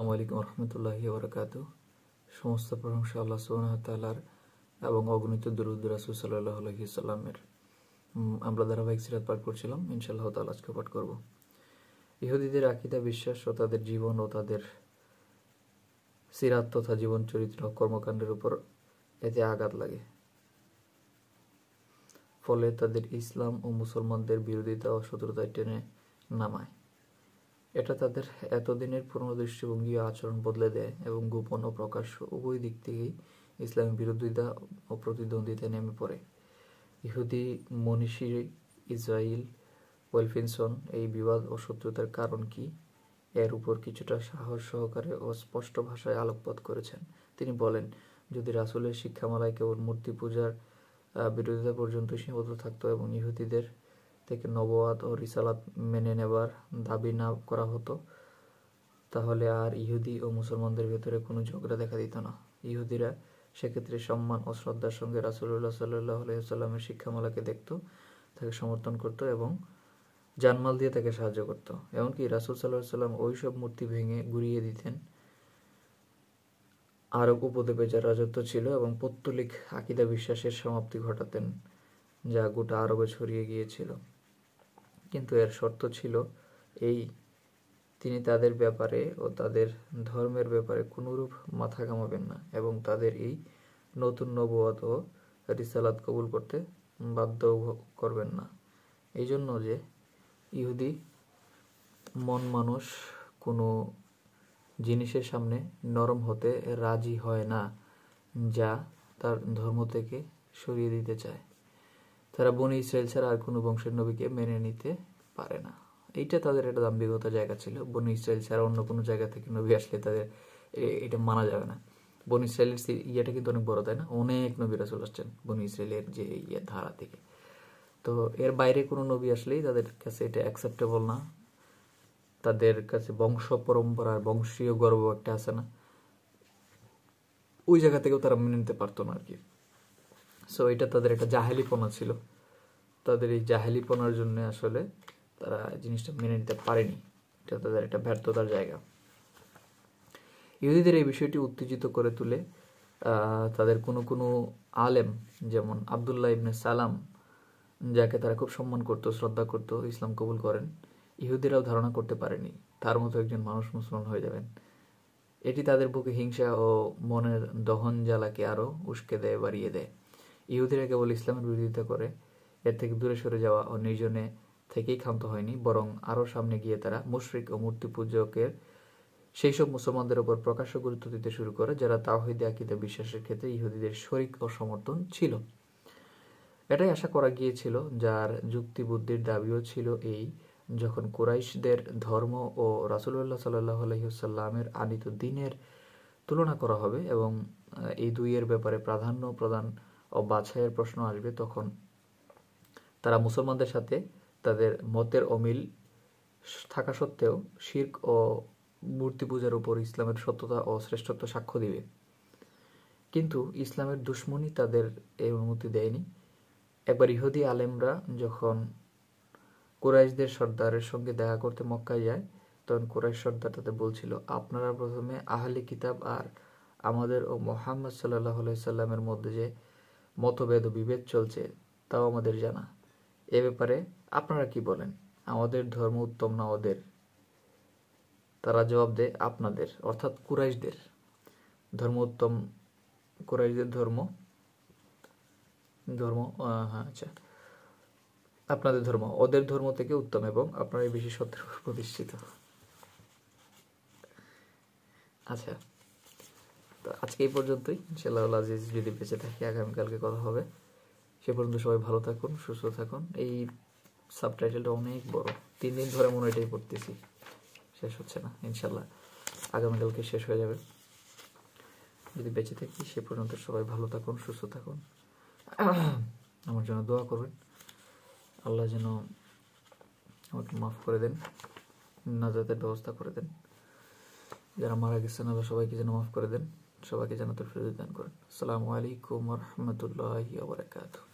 আসসালামু আলাইকুম রহমতুল্লাহি ওবরাকাতুহু। সমস্ত প্রশংসা আল্লাহ সুবহানাহু ওয়া তাআলার এবং অগণিত দুরূদ রাসূল সাল্লাল্লাহু আলাইহি সাল্লামের। আমরা ধারাবাহিক সিরাত পাঠ করছিলাম, ইনশাআল্লাহ তাআলা আজকে পাঠ করব। ইহুদিদের আকীদা, বিশ্বাস ও তাদের জীবন ও তাদের সিরাত তথা জীবন চরিত্র কর্মকাণ্ডের উপর এতে আঘাত লাগে, ফলে তাদের ইসলাম ও মুসলমানদের বিরোধিতা ও শত্রুতায় টেনে নামায়। এটা তাদের এতদিনের পুরনো দৃষ্টিভঙ্গি ও আচরণ বদলে দেয় এবং গোপন ও প্রকাশ্য উভয় দিক থেকেই ইসলামের বিরোধিতা ও প্রতিদ্বন্দ্বিতায় নেমে পড়ে। ইহুদি মনীষী ইসরাইল ওয়েলফিনসন এই বিবাদ ও শত্রুতার কারণ কি এর উপর কিছুটা সাহস সহকারে ও স্পষ্ট ভাষায় আলোকপাত করেছেন। তিনি বলেন, যদি রাসূলের শিক্ষামালায় কেবল মূর্তি পূজার বিরোধিতা পর্যন্ত সীমাবদ্ধ থাকতো এবং ইহুদিদের থেকে নবুয়াত ও রিসালাত মেনে নেবার দাবি না করা হতো, তাহলে আর ইহুদি ও মুসলমানদের ভেতরে কোনো ঝগড়া দেখা দিত না। ইহুদিরা সেক্ষেত্রে সম্মান ও শ্রদ্ধার সঙ্গে রাসূলুল্লাহ সাল্লাল্লাহু আলাইহি ওয়াসাল্লামের শিক্ষামালাকে দেখত, তাকে সমর্থন করত এবং জানমাল দিয়ে তাকে সাহায্য করত। এমনকি রাসূল সাল্লাল্লাহু আলাইহি ওয়াসাল্লাম ওই সব মূর্তি ভেঙে গুঁড়িয়ে দিতেন আরব উপদ্বীপে যার রাজত্ব ছিল এবং পৌত্তলিক আকীদা বিশ্বাসের সমাপ্তি ঘটাতেন, যা গোটা আরবে ছড়িয়ে গিয়েছিল। কিন্তু এর শর্ত ছিল এই, তিনি তাদের ব্যাপারে ও তাদের ধর্মের ব্যাপারে কোনরূপ মাথা ঘামাবেন না এবং তাদের এই নতুন নবুয়ত ও রিসালাত কবুল করতে বাধ্য করবেন না। এই জন্য যে ইহুদি মন মানুষ কোনো জিনিসের সামনে নরম হতে রাজি হয় না যা তার ধর্ম থেকে সরিয়ে দিতে চায়। তারা বনি ইসরায়েল ছাড়া আর কোনো বংশের নবীকে মেনে নিতে পারে না। এইটা তাদের একটা দাম্ভিকতার জায়গা ছিল। বনি ইসরায়েল ছাড়া অন্য কোনো জায়গা থেকে নবী আসলে তাদের এটা মানা যাবে না। বনি ইসরায়েলের ইয়েটা কিন্তু অনেক বড়, তাই না? অনেক নবী রাসূল আসছেন বনি ইসরায়েলের যে ধারা থেকে। তো এর বাইরে কোনো নবী আসলেই তাদের কাছে এটা অ্যাকসেপ্টেবল না। তাদের কাছে বংশ পরম্পরার বংশীয় গর্ব একটা আছে না, ওই জায়গা থেকেও তারা মেনে নিতে পারতো না আর কি। সো এটা তাদের একটা জাহেলিপনা ছিল। তাদের এই জাহেলিপনার জন্য আসলে তারা জিনিসটা মেনে নিতে পারেনি। এটা তাদের একটা ব্যর্থতার জায়গা। ইহুদিদের এই বিষয়টি উত্তেজিত করে তুলে তাদের কোনো কোনো আলেম, যেমন আবদুল্লাহ ইবনে সালাম, যাকে তারা খুব সম্মান করত, শ্রদ্ধা করত, ইসলাম কবুল করেন, ইহুদিরাও ধারণা করতে পারেনি তার মতো একজন মানুষ মুসলমান হয়ে যাবেন। এটি তাদের বুকে হিংসা ও মনের দহন জ্বালাকে আরও উস্কে দেয়, বাড়িয়ে দেয়। ইহুদিরা কেবল ইসলামের বিরোধিতা করে এর থেকে দূরে সরে যাওয়া ও নির্জনে থেকেই ক্ষান্ত হয়নি, বরং আরও সামনে গিয়ে তারা মুশরিক ও মূর্তি পূজকের সেই সব মুসলমানদের উপর প্রকাশ্য গুরুত্ব দিতে শুরু করে যারা তাওহীদে আকীদা বিশ্বাসের ক্ষেত্রে ইহুদিদের শরিক ও সমর্থন ছিল। এটাই আশা করা গিয়েছিল, যার যুক্তি বুদ্ধির দাবিও ছিল এই, যখন কুরাইশদের ধর্ম ও রাসূলুল্লাহ সাল্লাল্লাহু আলাইহি ওয়াসাল্লামের আনিত দ্বীনের তুলনা করা হবে এবং এই দুইয়ের ব্যাপারে প্রাধান্য প্রদান ও বাছাইয়ের প্রশ্ন আসবে, তখন তারা মুসলমানদের সাথে তাদের মতের অমিল থাকা সত্ত্বেও শিরক ও মূর্তি পূজার উপর ইসলামের সত্যতা ও শ্রেষ্ঠত্ব সাক্ষ্য দিবে। কিন্তু ইসলামের দুশমনী তাদের এই অনুমতি দেয়নি। একবার ইহুদি আলেমরা যখন কুরাইশদের সর্দারের সঙ্গে দেখা করতে মক্কায় যায়, তখন কুরাইশ সর্দার তাদের বলছিল, আপনারা প্রথমে আহলে কিতাব আর আমাদের ও মুহাম্মদ সাল্লাল্লাহু আলাইহি সাল্লামের মধ্যে যে মতভেদ ও বিভেদ চলছে তাও আমাদের জানা। এ ব্যাপারে আপনারা কি বলেন? আমাদের ধর্ম উত্তম না ওদের? তারা জবাব দেয়, আপনাদের, অর্থাৎ কুরাইশদের ধর্ম উত্তম। কুরাইশদের ধর্ম আপনাদের ধর্ম ওদের ধর্ম থেকে উত্তম এবং আপনারাই বেশি সত্যের উপর প্রতিষ্ঠিত। আচ্ছা, তো আজকে এই পর্যন্তই। ইনশাআল্লাহ আজিজ যদি বেঁচে থাকি আগামীকালকে কথা হবে। সে পর্যন্ত সবাই ভালো থাকুন, সুস্থ থাকুন। এই সাবটাইটেলটা অনেক বড়, 3 দিন ধরে মনে এটাই পড়তেছি, শেষ হচ্ছে না। ইনশাআল্লাহ আগামীকালকে শেষ হয়ে যাবে যদি বেঁচে থাকি। সে পর্যন্ত সবাই ভালো থাকুন, সুস্থ থাকুন। আমার জন্য দোয়া করবেন, আল্লাহ যেন আমাকে মাফ করে দেন, নাজাতের ব্যবস্থা করে দেন। যারা মারা গেছেন আল্লাহ সবাইকে যেন মাফ করে দেন, সবাইকে জান্নাতুল ফিরদৌস দান করেন। আসসালামু আলাইকুম ওয়া রাহমাতুল্লাহি ওয়া বারাকাতুহু।